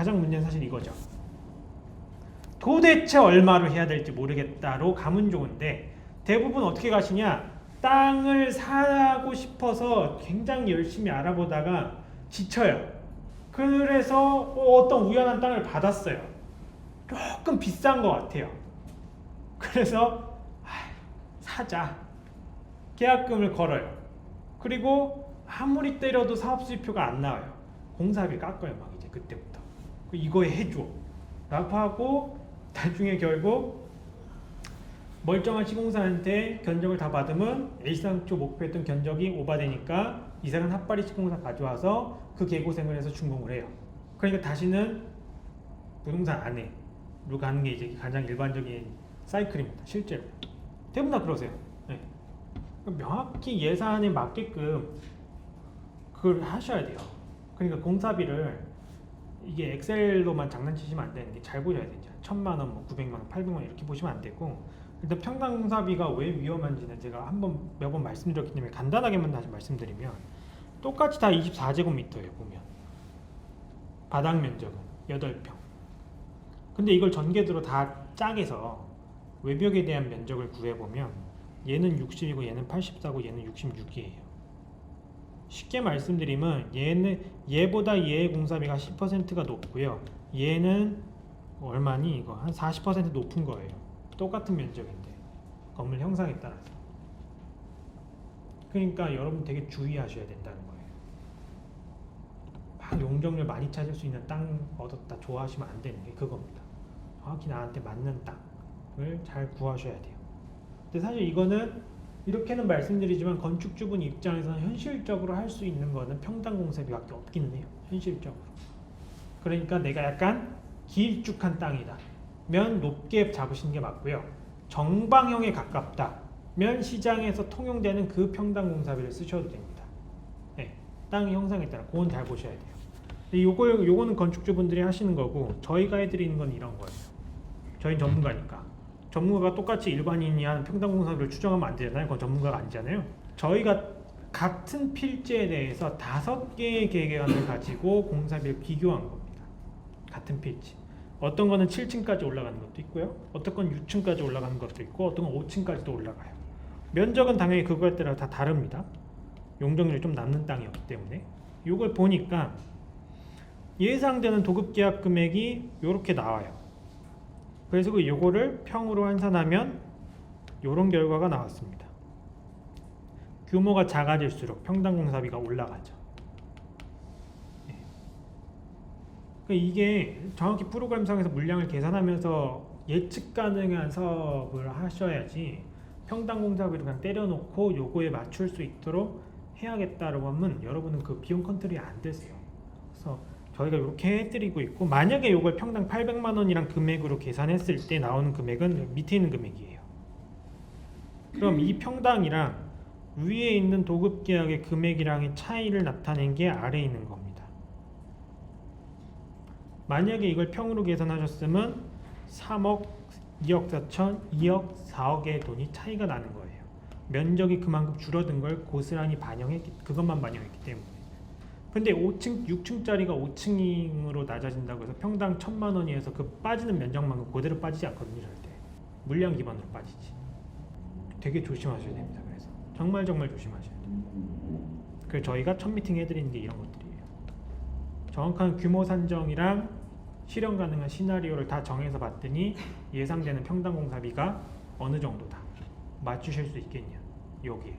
가장 문제는 사실 이거죠. 도대체 얼마로 해야 될지 모르겠다로 가면 좋은데 대부분 어떻게 가시냐? 땅을 사고 싶어서 굉장히 열심히 알아보다가 지쳐요. 그래서 어떤 우연한 땅을 받았어요. 조금 비싼 것 같아요. 그래서 사자. 계약금을 걸어요. 그리고 아무리 때려도 사업수표가 안 나와요. 공사비 깎아요. 막 이제 그때부터. 이거에 해줘. 라고 하고 나중에 결국 멀쩡한 시공사한테 견적을 다 받으면 A상초 목표했던 견적이 오바되니까 이사는 핫바리 시공사 가져와서 그 개고생을 해서 준공을 해요. 그러니까 다시는 부동산 안에로 가는 게 이제 가장 일반적인 사이클입니다. 실제로 대부분 다 그러세요. 네. 명확히 예산에 맞게끔 그걸 하셔야 돼요. 그러니까 공사비를 이게 엑셀로만 장난치시면 안 되는 게 잘 보셔야 되죠. 1000만 원, 뭐 900만 원, 800만 원 이렇게 보시면 안 되고 일단 평당 공사비가 왜 위험한지는 제가 몇 번 말씀드렸기 때문에 간단하게만 다시 말씀드리면 똑같이 다 24제곱미터예요. 보면 바닥 면적은 8평. 근데 이걸 전개도로 다 짝에서 외벽에 대한 면적을 구해보면 얘는 60이고 얘는 84고 얘는 66이에요. 쉽게 말씀드리면 얘보다 얘의 공사비가 10%가 높고요. 얘는 얼마니? 이거 한 40% 높은 거예요. 똑같은 면적인데 건물 형상에 따라서. 그러니까 여러분 되게 주의하셔야 된다는 거예요. 막 용적률 많이 찾을 수 있는 땅 얻었다 좋아하시면 안 되는 게 그겁니다. 정확히 나한테 맞는 땅을 잘 구하셔야 돼요. 근데 사실 이거는 이렇게는 말씀드리지만 건축주분 입장에서는 현실적으로 할 수 있는 거는 평당 공사비밖에 없기는 해요. 현실적으로. 그러니까 내가 약간 길쭉한 땅이다 면 높게 잡으시는 게 맞고요. 정방형에 가깝다면 시장에서 통용되는 그 평당 공사비를 쓰셔도 됩니다. 네, 땅 형상에 따라 그건 잘 보셔야 돼요. 요거는 건축주분들이 하시는 거고 저희가 해드리는 건 이런 거예요. 저희는 전문가니까. 전문가가 똑같이 일반인이 하는 평당 공사비를 추정하면 안 되잖아요. 그건 전문가가 아니잖아요. 저희가 같은 필지에 대해서 5개의 계획안을 가지고 공사비를 비교한 겁니다. 같은 필지. 어떤 거는 7층까지 올라가는 것도 있고요. 어떤 건 6층까지 올라가는 것도 있고 어떤 건 5층까지도 올라가요. 면적은 당연히 그거에 따라 다 다릅니다. 용적률이 좀 남는 땅이었기 때문에 이걸 보니까 예상되는 도급계약 금액이 이렇게 나와요. 그래서 요거를 평으로 환산하면 이런 결과가 나왔습니다. 규모가 작아질수록 평당 공사비가 올라가죠. 네. 그러니까 이게 정확히 프로그램상에서 물량을 계산하면서 예측 가능한 사업을 하셔야지 평당 공사비를 그냥 때려놓고 요거에 맞출 수 있도록 해야겠다라고 하면 여러분은 그 비용 컨트롤이 안 되세요. 그래서 저희가 이렇게 해드리고 있고 만약에 이걸 평당 800만 원이랑 금액으로 계산했을 때 나오는 금액은 밑에 있는 금액이에요. 그럼 이 평당이랑 위에 있는 도급계약의 금액이랑의 차이를 나타낸 게 아래에 있는 겁니다. 만약에 이걸 평으로 계산하셨으면 3억, 2억 4천, 2억, 4억의 돈이 차이가 나는 거예요. 면적이 그만큼 줄어든 걸 고스란히 그것만 반영했기 때문에. 근데 5층, 6층짜리가 5층으로 낮아진다고 해서 평당 1000만 원이어서 그 빠지는 면적만큼 그대로 빠지지 않거든요. 절대. 물량 기반으로 빠지지. 되게 조심하셔야 됩니다. 그래서 정말 조심하셔야 돼요. 그래서 저희가 첫 미팅 해드리는 게 이런 것들이에요. 정확한 규모 산정이랑 실현 가능한 시나리오를 다 정해서 봤더니 예상되는 평당 공사비가 어느 정도다. 맞추실 수 있겠냐. 여기에.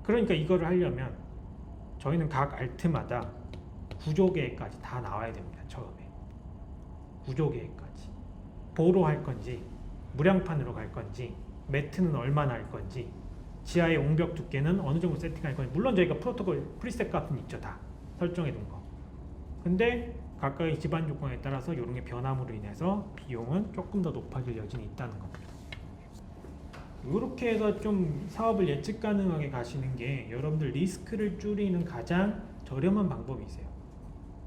그러니까 이거를 하려면 저희는 각 알트마다 구조계획까지 다 나와야 됩니다. 처음에 구조계획까지 보로 할 건지 무량판으로 갈 건지 매트는 얼마나 할 건지 지하의 옹벽 두께는 어느 정도 세팅할 건지 물론 저희가 프로토콜 프리셋 값은 있죠. 다 설정해 둔 거. 근데 각각의 집안 조건에 따라서 이런 게 변함으로 인해서 비용은 조금 더 높아질 여지는 있다는 겁니다. 이렇게 해서 좀 사업을 예측 가능하게 가시는 게 여러분들 리스크를 줄이는 가장 저렴한 방법이세요.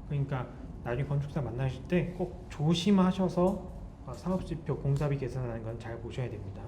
그러니까 나중에 건축사 만나실 때 꼭 조심하셔서 사업지표 공사비 계산하는 건 잘 보셔야 됩니다.